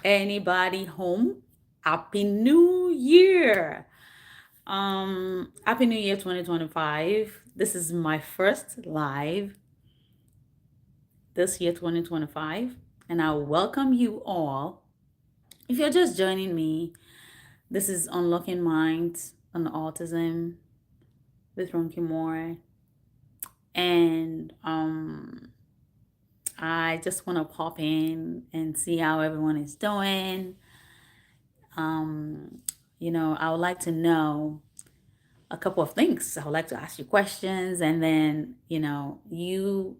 Anybody home? Happy New Year! Happy New Year 2025. This is my first live this year 2025, and I welcome you all. If you're just joining me, this is Unlocking Minds on Autism with Ronki Moore, and I just want to pop in and see how everyone is doing. Um, I would like to know a couple of things. I would like to ask you questions, and then, you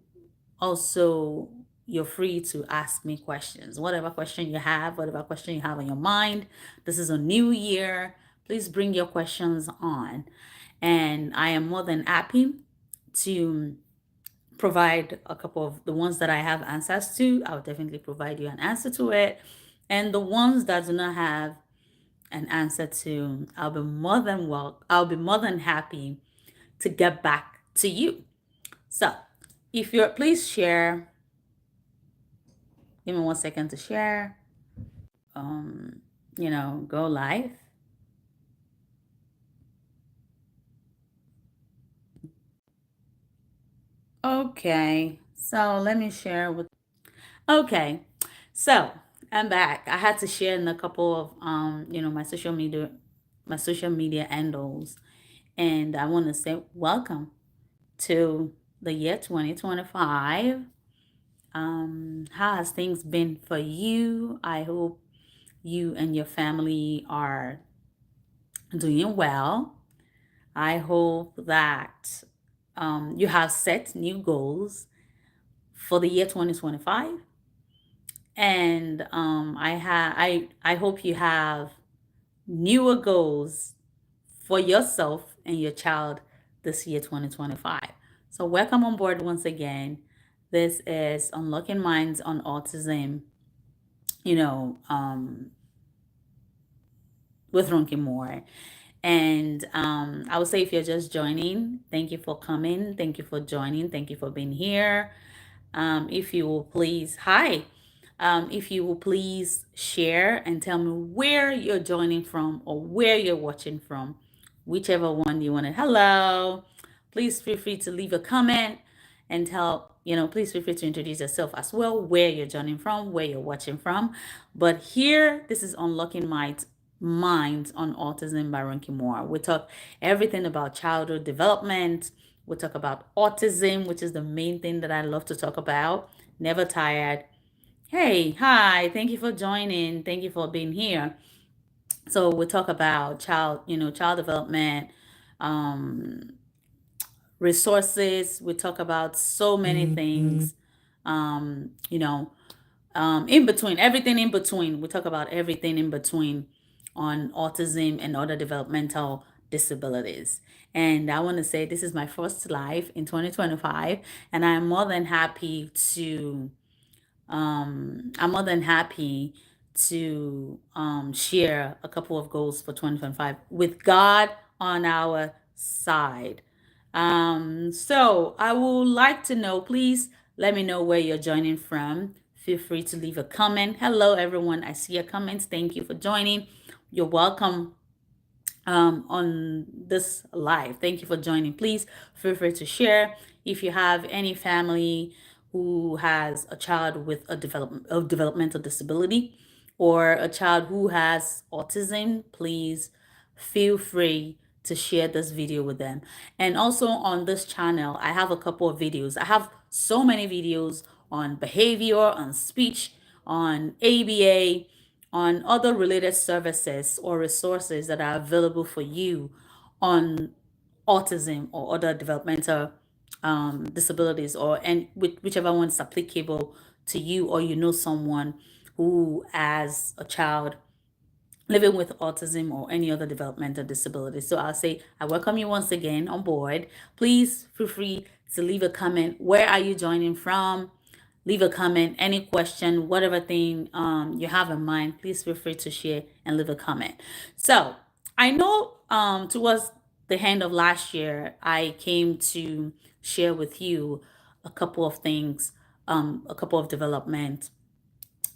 also you're free to ask me questions. Whatever question you have, whatever question you have on your mind. This is a new year. Please bring your questions on. And I am more than happy to provide a couple of the ones that I have answers to. I'll definitely provide you an answer to it. And the ones that do not have an answer to, I'll be more than happy to get back to you. So if you're please share, give me 1 second to share. Go live. Okay, so let me share with. Okay, so I'm back. I had to share in a couple of my social media handles, and I want to say welcome to the year 2025. How has things been for you? I hope you and your family are doing well. I hope that you have set new goals for the year 2025, and I hope you have newer goals for yourself and your child this year 2025. So welcome on board once again. This is Unlocking Minds on Autism. You know, um, with Ronki Moore. And I would say if you're just joining, thank you for coming. Thank you for joining. Thank you for being here. If you will please, hi. If you will please share and tell me where you're joining from or where you're watching from, whichever one you want to. Hello. Please feel free to leave a comment and please feel free to introduce yourself as well, where you're joining from, where you're watching from. But here, this is Unlocking Minds on Autism by Ronki Moore. We talk everything about childhood development. We talk about autism, which is the main thing that I love to talk about. Never tired. Hey, hi, thank you for joining. Thank you for being here. So we talk about child development, um, resources. We talk about so many things. Um, you know, in between, everything in between. We talk about everything in between on autism and other developmental disabilities. And I want to say this is my first live in 2025, and I'm more than happy to share a couple of goals for 2025 with God on our side. So I would like to know, please let me know where you're joining from. Feel free to leave a comment. Hello, everyone. I see your comments. Thank you for joining. You're welcome on this live. Thank you for joining. Please feel free to share. If you have any family who has a child with a developmental disability or a child who has autism, please feel free to share this video with them. And also on this channel, I have a couple of videos. I have so many videos on behavior, on speech, on ABA, on other related services or resources that are available for you on autism or other developmental disabilities, and whichever one is applicable to you, or someone who has a child living with autism or any other developmental disability. So I'll say I welcome you once again on board. Please feel free to leave a comment. Where are you joining from? Leave a comment, any question, whatever thing you have in mind, please feel free to share and leave a comment. So I know towards the end of last year, I came to share with you a couple of things, a couple of development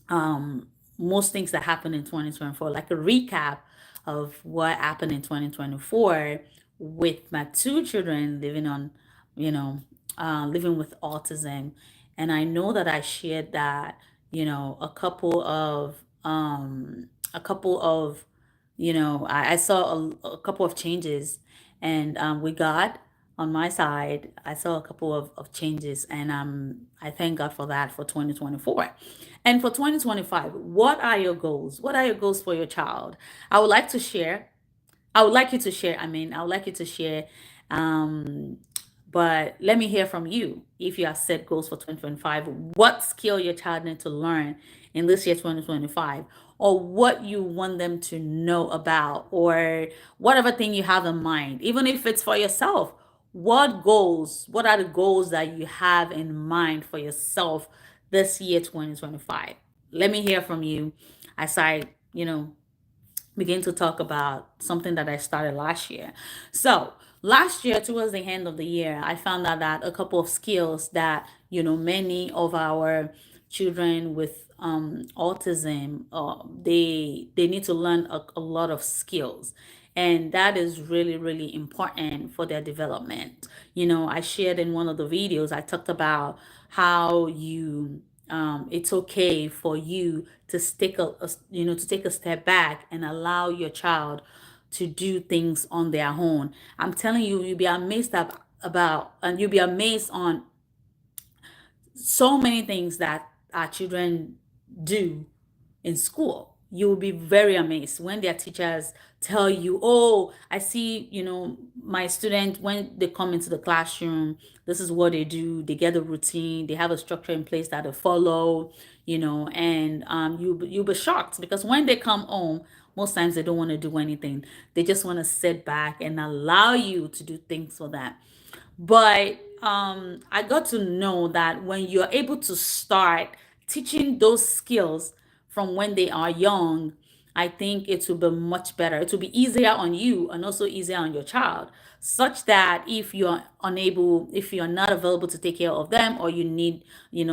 um, most things that happened in 2024, like a recap of what happened in 2024 with my two children living on, you know, living with autism. And I know that I shared that, a couple of, I saw a couple of changes, and with God on my side, I saw a couple of changes, and I thank God for that for 2024. And for 2025, what are your goals? What are your goals for your child? I would like to share. I would like you to share. I would like you to share. Um, but let me hear from you. If you have set goals for 2025, what skill your child needs to learn in this year 2025, or what you want them to know about, or whatever thing you have in mind, even if it's for yourself. What are the goals that you have in mind for yourself this year 2025? Let me hear from you as begin to talk about something that I started last year. So, last year, towards the end of the year, I found out that a couple of skills that, many of our children with autism, they need to learn a lot of skills. And that is really, really important for their development. I shared in one of the videos, I talked about how it's okay for you to take a step back and allow your child to do things on their own. I'm telling you, you'll be amazed and you'll be amazed on so many things that our children do in school. You will be very amazed when their teachers tell you, "Oh, I see, my student, when they come into the classroom, this is what they do. They get a routine, they have a structure in place that they follow, and you'll be shocked because when they come home, most times they don't want to do anything. They just want to sit back and allow you to do things for them. But I got to know that when you're able to start teaching those skills from when they are young, I think it will be much better. It will be easier on you and also easier on your child, such that if you're not available to take care of them, or you need,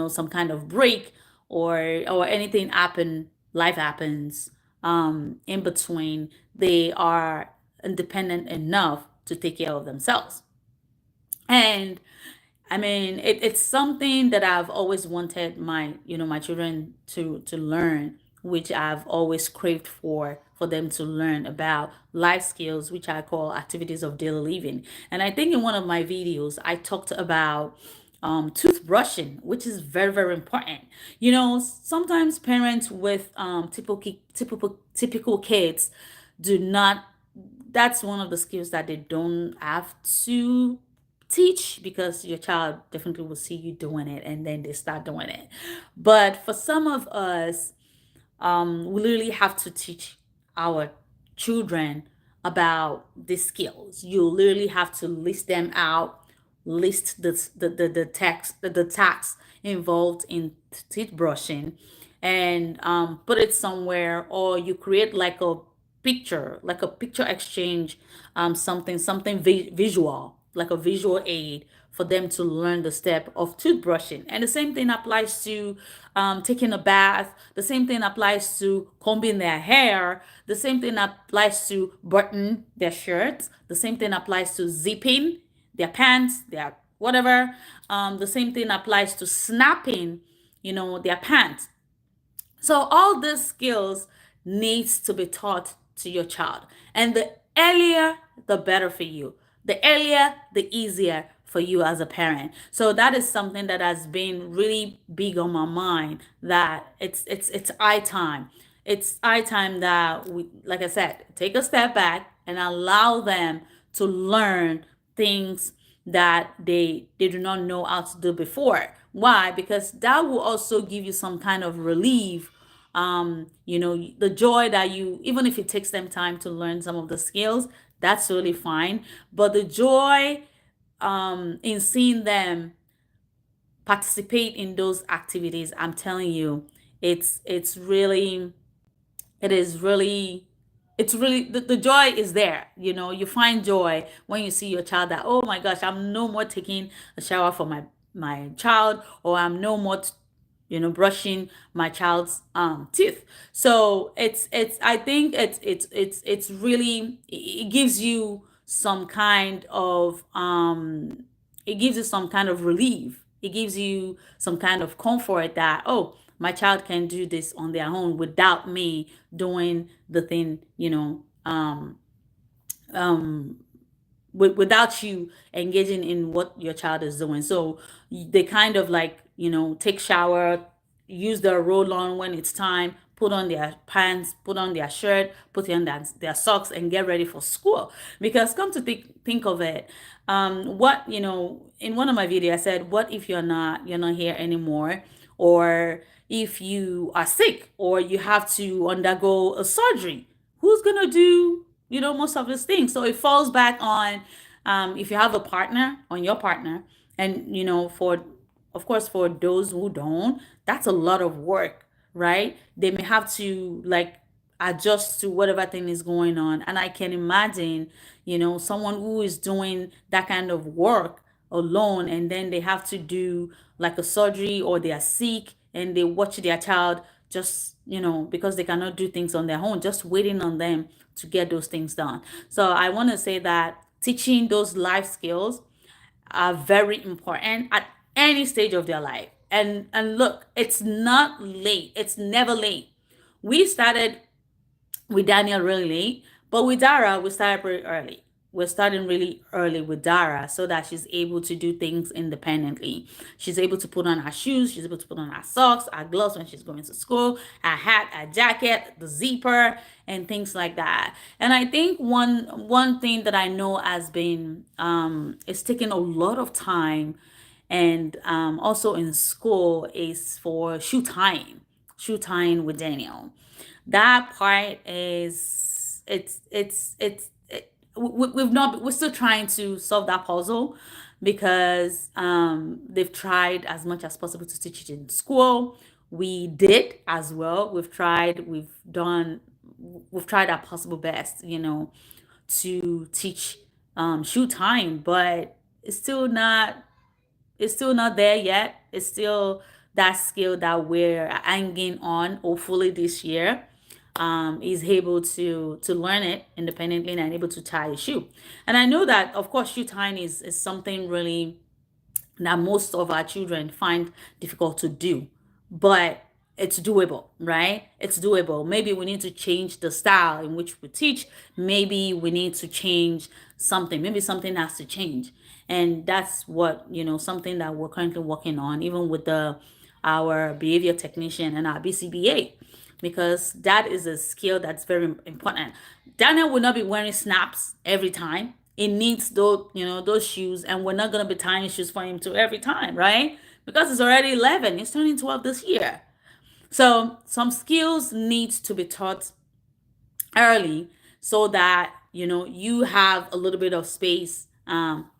some kind of break, or anything life happens in between, they are independent enough to take care of themselves. And it's something that I've always wanted my children to learn, which I've always craved for them to learn about life skills, which I call activities of daily living. And I think in one of my videos, I talked about toothbrushing, which is very, very important. Sometimes parents with typical kids do not that's one of the skills that they don't have to teach, because your child definitely will see you doing it and then they start doing it. But for some of us, we literally have to teach our children about these skills. You literally have to list them out, list the tasks involved in teeth brushing, and put it somewhere, or you create like a picture exchange, something visual, like a visual aid for them to learn the step of toothbrushing. And the same thing applies to taking a bath. The same thing applies to combing their hair. The same thing applies to button their shirts. The same thing applies to zipping their pants, their whatever. The same thing applies to snapping, their pants. So all these skills needs to be taught to your child. And the earlier, the better for you. The earlier, the easier for you as a parent. So that is something that has been really big on my mind, that it's eye time. It's eye time that we, like I said, take a step back and allow them to learn things that they do not know how to do before. Why? Because that will also give you some kind of relief. The joy that you, even if it takes them time to learn some of the skills, that's really fine. But the joy in seeing them participate in those activities, I'm telling you, it's really it is really it's really the joy is there. You find joy when you see your child, that, oh my gosh, I'm no more taking a shower for my child, or I'm no more brushing my child's teeth. So it's I think it's really, it gives you some kind of it gives you some kind of relief. It gives you some kind of comfort that, oh, my child can do this on their own without me doing the thing, um without you engaging in what your child is doing. So they kind of like, take shower, use their roll on when it's time, put on their pants, put on their shirt, put on their socks, and get ready for school. Because come to think of it, what, in one of my videos I said, what if you're not here anymore, or if you are sick, or you have to undergo a surgery, who's gonna do, most of these things? So it falls back on, if you have a partner, on your partner. And, for, of course, for those who don't, that's a lot of work, right? They may have to, like, adjust to whatever thing is going on. And I can imagine, someone who is doing that kind of work alone, and then they have to do like a surgery, or they are sick and they watch their child, just, because they cannot do things on their own, just waiting on them to get those things done. So I want to say that teaching those life skills are very important at any stage of their life. And look, it's not late. It's never late. We started with Daniel really late, but with Dara, we started pretty early. We're starting really early with Dara so that she's able to do things independently. She's able to put on her shoes, she's able to put on her socks, her gloves when she's going to school, her hat, her jacket, the zipper, and things like that. And I think one thing that I know has been it's taking a lot of time, and also in school, is for shoe tying with Daniel. That part is, we're still trying to solve that puzzle, because they've tried as much as possible to teach it in school. We did as well. We've tried our possible best, to teach shoe time, but it's still not there yet. It's still that skill that we're hanging on. Hopefully this year, is able to learn it independently and able to tie a shoe. And I know that, of course, shoe tying is something really that most of our children find difficult to do, but it's doable, right? It's doable. Maybe we need to change the style in which we teach. Maybe we need to change something. Maybe something has to change. And that's what, something that we're currently working on, even with our behavior technician and our BCBA, because that is a skill that's very important. Daniel will not be wearing snaps every time. It needs those shoes, and we're not gonna be tying shoes for him to every time, right? Because it's already 11. He's turning 12 this year. So some skills needs to be taught early, so that you have a little bit of space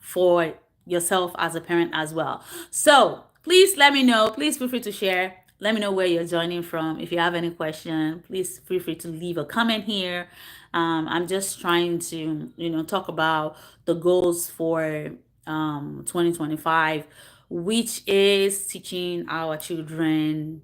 for yourself as a parent as well. So please let me know. Please feel free to share. Let me know where you're joining from. If you have any question, please feel free to leave a comment here. I'm just trying to talk about the goals for 2025, which is teaching our children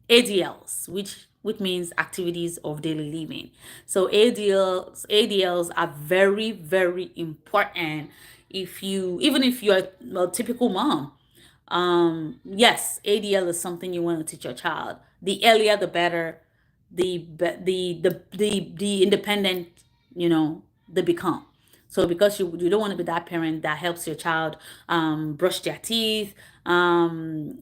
ADLs, which means activities of daily living. So ADLs are very, very important. Even if you're a typical mom, yes, ADL is something you want to teach your child. The earlier, the better. The independent, they become. So because you don't want to be that parent that helps your child brush their teeth, comb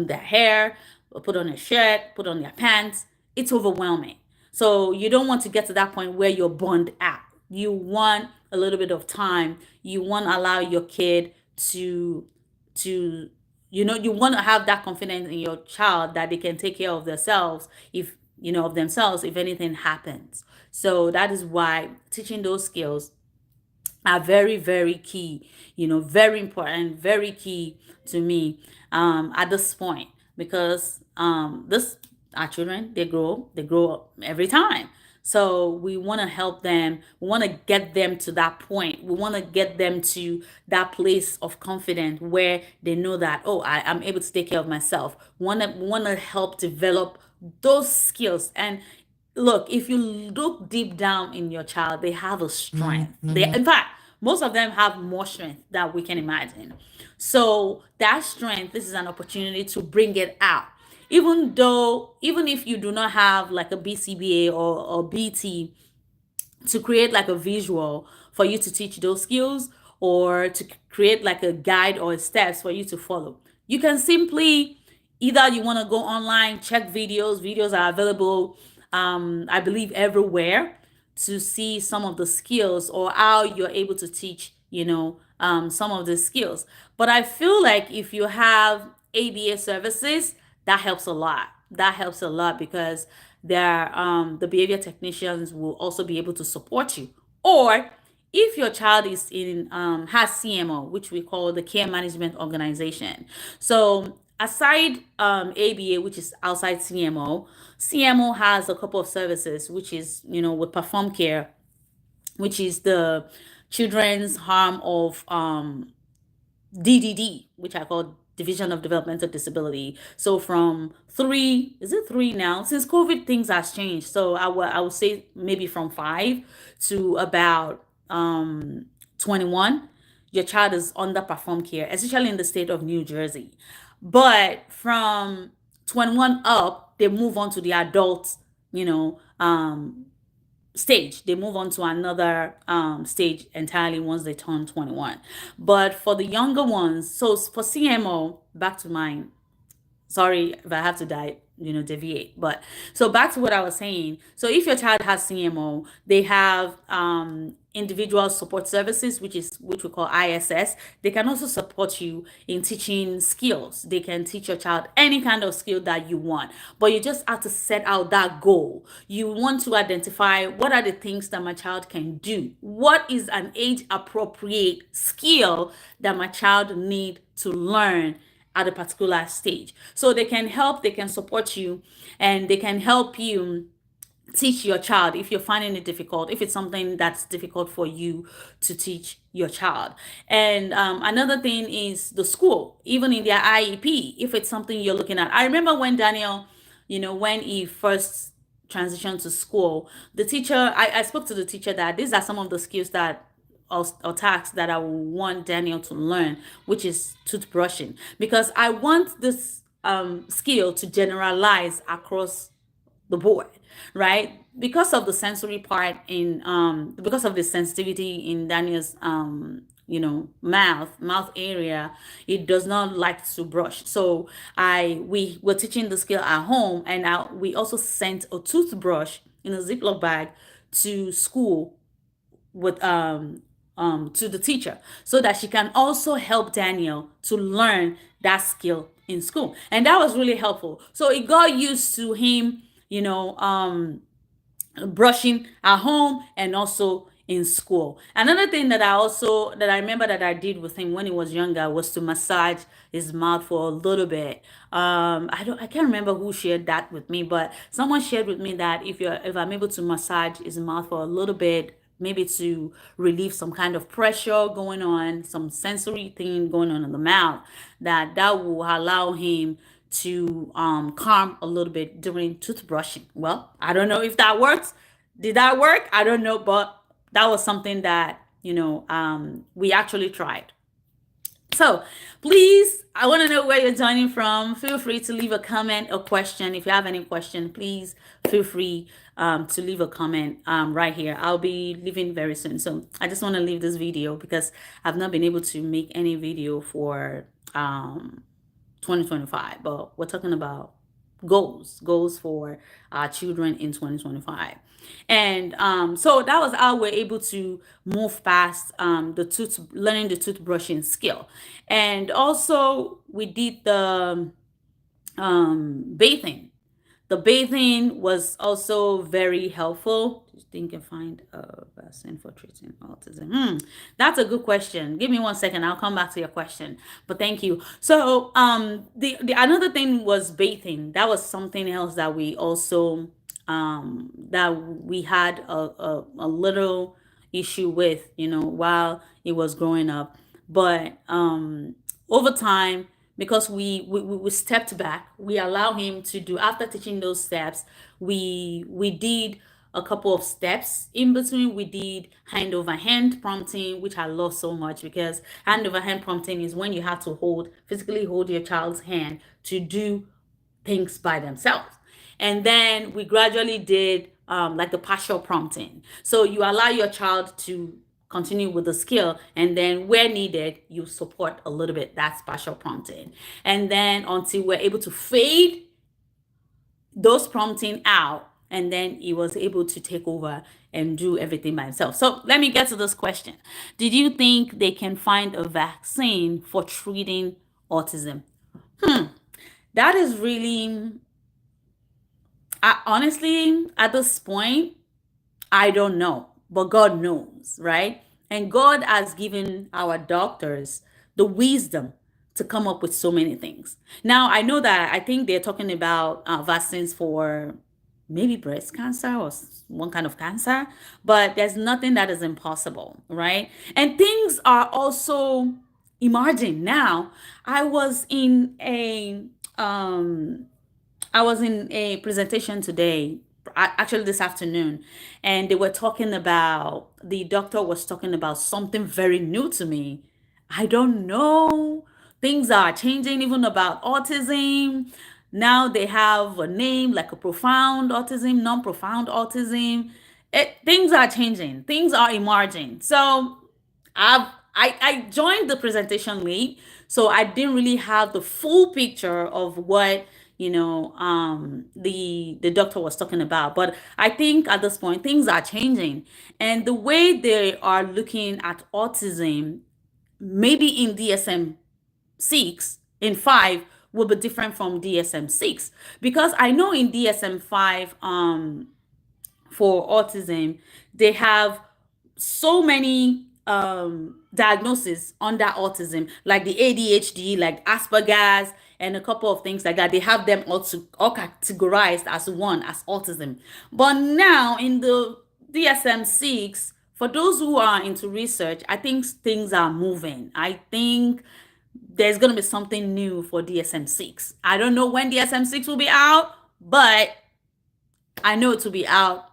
their hair, put on a shirt, put on their pants. It's overwhelming. So you don't want to get to that point where you're burned out. You want a little bit of time. You want to allow your kid to you want to have that confidence in your child that they can take care of themselves, if anything happens. So that is why teaching those skills are very, very key, very important, very key to me at this point, because this our children, they grow up every time. So we want to help them. We want to get them to that point. We want to get them to that place of confidence where they know that, oh, I'm able to take care of myself. Want to help develop those skills. And look, if you look deep down in your child, they have a strength. In fact, most of them have more strength than we can imagine. So that strength, this is an opportunity to bring it out. Even if you do not have like a BCBA or BT, to create like a visual for you to teach those skills, or to create like a guide or steps for you to follow. You can simply, either you want to go online, check videos are available, I believe everywhere, to see some of the skills or how you're able to teach, some of the skills. But I feel like if you have ABA services, that helps a lot. That helps a lot because the behavior technicians will also be able to support you. Or if your child is in has CMO, which we call the care management organization. So aside ABA, which is outside CMO has a couple of services, which is, with Perform Care, which is the children's harm of DDD, which I call Division of Developmental Disability. So from three, is it three now? Since COVID, things has changed. So I would say maybe from 5 to about 21, your child is under Perform Care, especially in the state of New Jersey. But from 21 up, they move on to the adult, you know, um, stage. They move on to another stage entirely once they turn 21. But for the younger ones, so for CMO, back to mine, sorry if I have to deviate. But so back to what I was saying. So if your child has CMO, they have individual support services, which we call ISS. They can also support you in teaching skills. They can teach your child any kind of skill that you want, but you just have to set out that goal. You want to identify what are the things that my child can do. What is an age appropriate skill that my child need to learn at a particular stage. So they can support you, and they can help you teach your child if you're finding it difficult, if it's something that's difficult for you to teach your child. And another thing is the school, even in their IEP, if it's something you're looking at. I remember when Daniel, when he first transitioned to school, the teacher, I spoke to the teacher that these are some of the skills that or tasks that I want Daniel to learn, which is toothbrushing, because I want this skill to generalize across the board, right? Because of the sensory part in because of the sensitivity in Daniel's mouth area, it does not like to brush. So we were teaching the skill at home, and we also sent a toothbrush in a Ziploc bag to school with to the teacher, so that she can also help Daniel to learn that skill in school. And that was really helpful. So it got used to him, brushing at home and also in school. Another thing that I remember that I did with him when he was younger was to massage his mouth for a little bit. I can't remember who shared that with me, but someone shared with me that if I'm able to massage his mouth for a little bit, maybe to relieve some kind of pressure going on, some sensory thing going on in the mouth, that will allow him to calm a little bit during toothbrushing. Well, I don't know if that works. Did that work? I don't know, but that was something that we actually tried. So please, I want to know where you're joining from. Feel free to leave a comment or question. If you have any question, please feel free to leave a comment right here. I'll be leaving very soon. So I just want to leave this video because I've not been able to make any video for 2025, but we're talking about goals for our children in 2025. And so that was how we're able to move past learning the toothbrushing skill. And also we did the bathing. The bathing was also very helpful. Just think and find a vaccine for treating autism. That's a good question. Give me 1 second. I'll come back to your question. But thank you. So the another thing was bathing. That was something else that we also that we had a little issue with, while he was growing up. But over time, because we stepped back, we allow him to do, after teaching those steps, we did a couple of steps in between. We did hand over hand prompting, which I love so much, because hand over hand prompting is when you have to physically hold your child's hand to do things by themselves. And then we gradually did like the partial prompting. So you allow your child to continue with the skill, and then where needed, you support a little bit. That's partial prompting. And then until we're able to fade those prompting out, and then he was able to take over and do everything by himself. So let me get to this question. Did you think they can find a vaccine for treating autism? That is really, honestly, at this point, I don't know, but God knows, right? And God has given our doctors the wisdom to come up with so many things. Now, I know that I think they're talking about vaccines for maybe breast cancer or one kind of cancer, but there's nothing that is impossible, right? And things are also emerging now. I was in a presentation today, actually this afternoon, and the doctor was talking about something very new to me. I don't know. Things are changing even about autism. Now they have a name like a profound autism, non-profound autism. Things are changing. Things are emerging. So I joined the presentation late, so I didn't really have the full picture of what the doctor was talking about. But I think at this point things are changing, and the way they are looking at autism, maybe in DSM 6, in 5, will be different from DSM 6, because I know in DSM 5, for autism, they have so many diagnoses under autism, like the ADHD, like Asperger's, and a couple of things like that. They have them all categorized as one, as autism. But now in the DSM 6, for those who are into research, I think things are moving. I think there's going to be something new for DSM 6. I don't know when DSM 6 will be out, but I know it will be out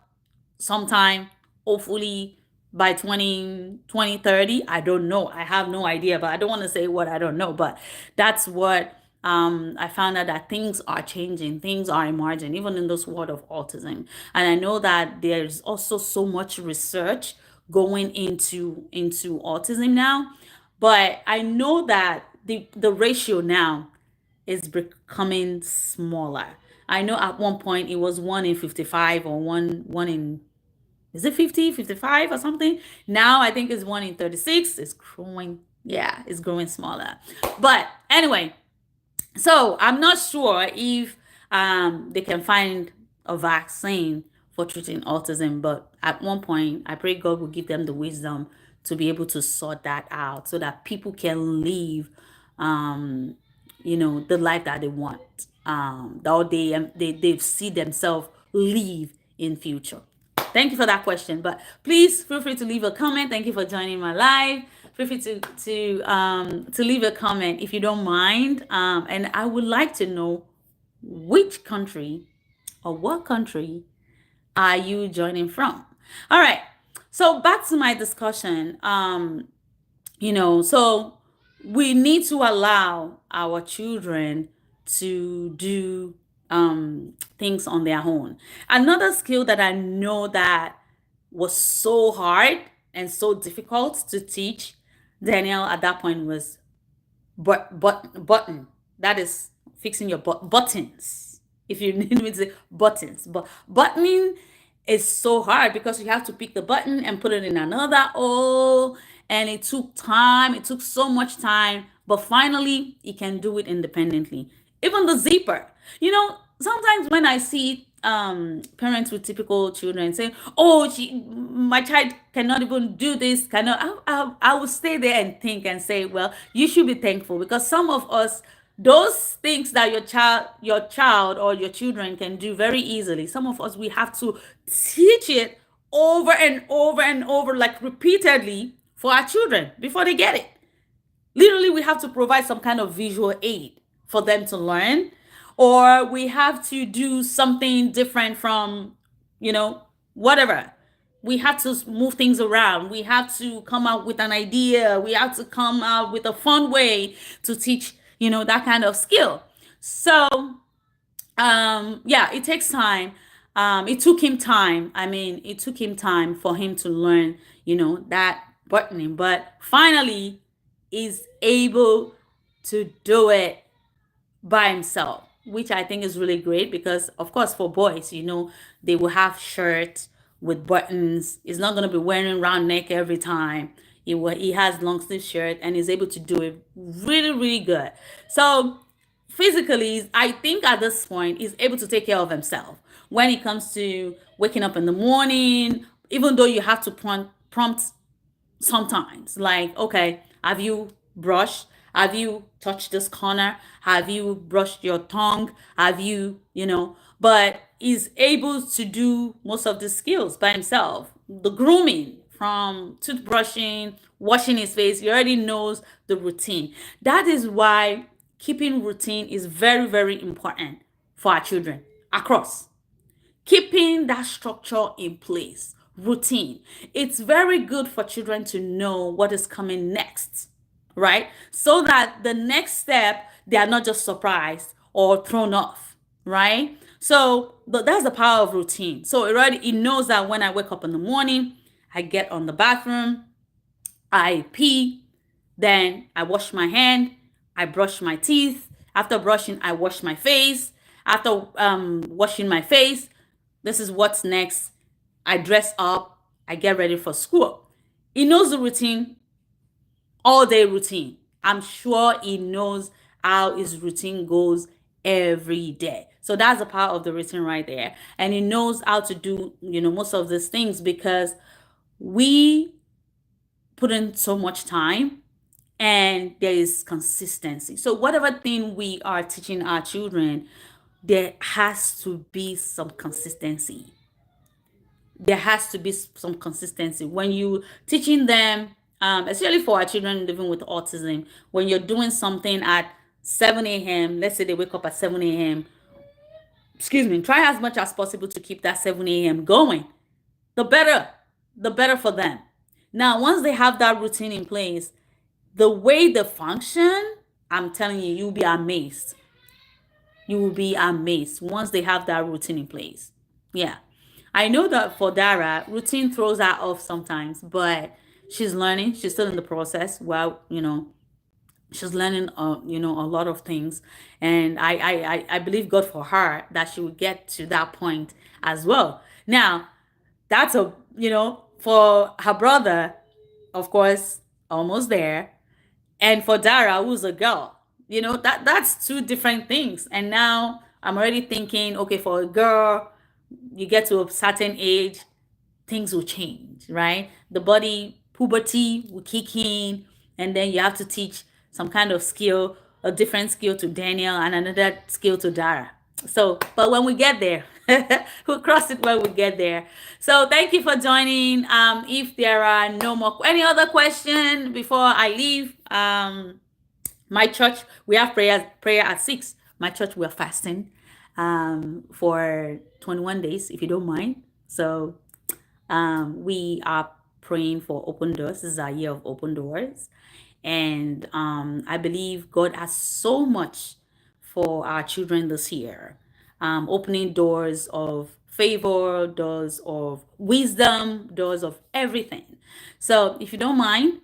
sometime, hopefully by 2030. I don't know. I have no idea, but I don't want to say what I don't know. But that's what I found out, that things are changing, things are emerging, even in this world of autism. And I know that there's also so much research going into autism now. But I know that the ratio now is becoming smaller. I know at one point it was 1 in 55, or one in, is it 50, 55 or something? Now I think it's 1 in 36. It's growing. Yeah, it's growing smaller. But anyway, so I'm not sure if they can find a vaccine for treating autism, but at one point, I pray God will give them the wisdom to be able to sort that out, so that people can live, the life that they want, that they see themselves live in future. Thank you for that question. But please feel free to leave a comment. Thank you for joining my live. Feel free to leave a comment if you don't mind. And I would like to know which country or what country are you joining from. All right. So back to my discussion. So we need to allow our children to do things on their own. Another skill that I know that was so hard and so difficult to teach Daniel at that point was button. That is fixing your buttons. If you need me to say buttons, but buttoning is so hard because you have to pick the button and put it in another hole, and it took time. It took so much time, but finally he can do it independently. Even the zipper, sometimes when I see parents with typical children saying, "Oh, my child cannot even do this," I will stay there and think and say, well, you should be thankful, because some of us those things that your child or your children can do very easily, some of us, we have to teach it over and over and over, like repeatedly, for our children before they get it. Literally, we have to provide some kind of visual aid for them to learn, or we have to do something different from, whatever. We have to move things around. We have to come out with an idea. We have to come out with a fun way to teach, that kind of skill. So, yeah, it takes time. It took him time. I mean, it took him time for him to learn, that buttoning, but finally is able to do it by himself, which I think is really great because, of course, for boys, they will have shirts with buttons. He's not going to be wearing round neck every time. He has long sleeve shirt and is able to do it really, really good. So physically, I think at this point, he's able to take care of himself when it comes to waking up in the morning, even though you have to prompt sometimes, like, okay, have you brushed, have you touched this corner, have you brushed your tongue, have but he's able to do most of the skills by himself. The grooming, from toothbrushing, washing his face, he already knows the routine. That is why keeping routine is very, very important for our children across. Keeping that structure in place, routine. It's very good for children to know what is coming next, right? So that the next step, they are not just surprised or thrown off, right? So that's the power of routine. So it knows that when I wake up in the morning, I get on the bathroom, I pee, then I wash my hand, I brush my teeth. After brushing, I wash my face. After washing my face, this is what's next. I dress up, I get ready for school. He knows the routine, all day routine. I'm sure he knows how his routine goes every day. So that's the power of the routine right there. And he knows how to do, most of these things because we put in so much time and there is consistency. So whatever thing we are teaching our children, there has to be some consistency. There has to be some consistency when you teaching them, especially for our children living with autism. When you're doing something at 7 a.m., let's say they wake up at 7 a.m., excuse me, try as much as possible to keep that 7 a.m. going. The better for them. Now, once they have that routine in place, the way they function, I'm telling you, you'll be amazed. You will be amazed once they have that routine in place. Yeah. I know that for Dara, routine throws her off sometimes, but she's learning. She's still in the process. Well, she's learning, a lot of things, and I believe God for her that she will get to that point as well. Now, that's for her brother, of course, almost there, and for Dara, who's a girl, that's two different things. And now I'm already thinking, okay, for a girl, you get to a certain age, things will change, right? The body, puberty will kick in, and then you have to teach some kind of skill, a different skill to Daniel and another skill to Dara. So, but when we get there, we'll cross it when we get there. So thank you for joining. If there are no more, any other question before I leave, my church, we have prayer at 6. My church, we're fasting for 21 days, if you don't mind. So we are praying for open doors. This is our year of open doors. And I believe God has so much for our children this year. Opening doors of favor, doors of wisdom, doors of everything. So if you don't mind,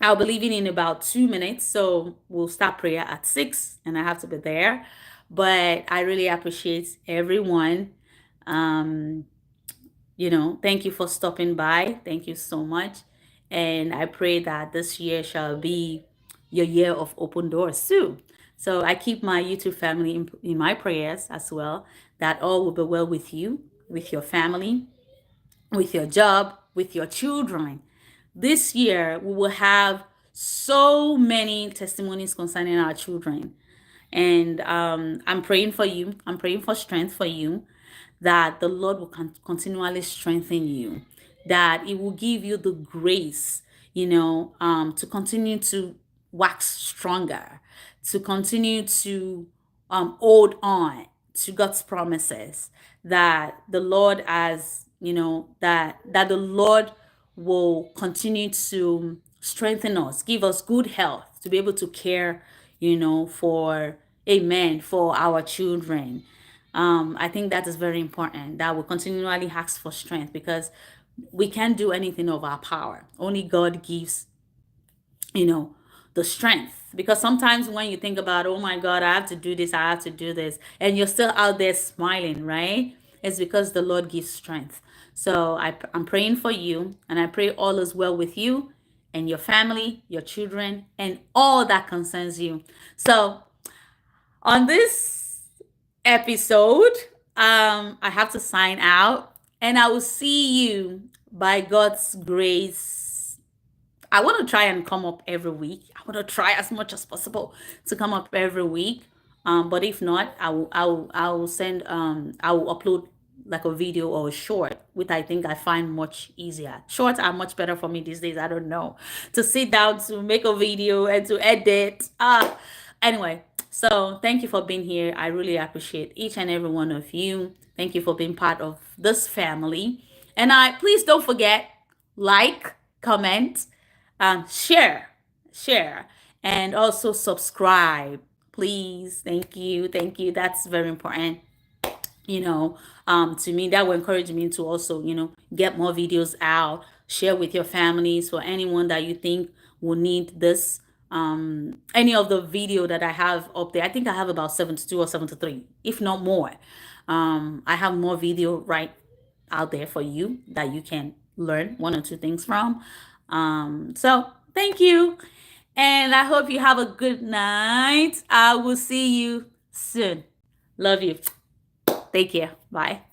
I'll be leaving in about 2 minutes. So we'll start prayer at 6 and I have to be there. But I really appreciate everyone. Thank you for stopping by. Thank you so much. And I pray that this year shall be your year of open doors too. So I keep my YouTube family in my prayers as well, that all will be well with you, with your family, with your job, with your children. This year, we will have so many testimonies concerning our children. And I'm praying for you. I'm praying for strength for you, that the Lord will continually strengthen you, that it will give you the grace, to continue to wax stronger, to continue to hold on to God's promises, that the Lord has, that the Lord will continue to strengthen us, give us good health to be able to care, for, amen, for our children. I think that is very important, that we continually ask for strength, because we can't do anything of our power. Only God gives, you know, the strength. Because sometimes when you think about, oh my God, I have to do this, I have to do this, and you're still out there smiling, right? It's because the Lord gives strength. So I'm praying for you, and I pray all is well with you and your family, your children, and all that concerns you. So on this episode, I have to sign out, and I will see you by God's grace. I want to try and come up every week. I want to try as much as possible to come up every week. But if not, I will upload like a video or a short, which I think I find much easier. Shorts are much better for me these days. I don't know, to sit down to make a video and to edit. Anyway, so thank you for being here. I really appreciate each and every one of you. Thank you for being part of this family. And please don't forget, like, comment, share, and also subscribe. Please, thank you. That's very important. To me, that will encourage me to also, get more videos out, share with your families, for anyone that you think will need this. Any of the video that I have up there, I think I have about 72 or 73, if not more. I have more video right out there for you that you can learn one or two things from. So thank you. And I hope you have a good night. I will see you soon. Love you. Take care. Bye.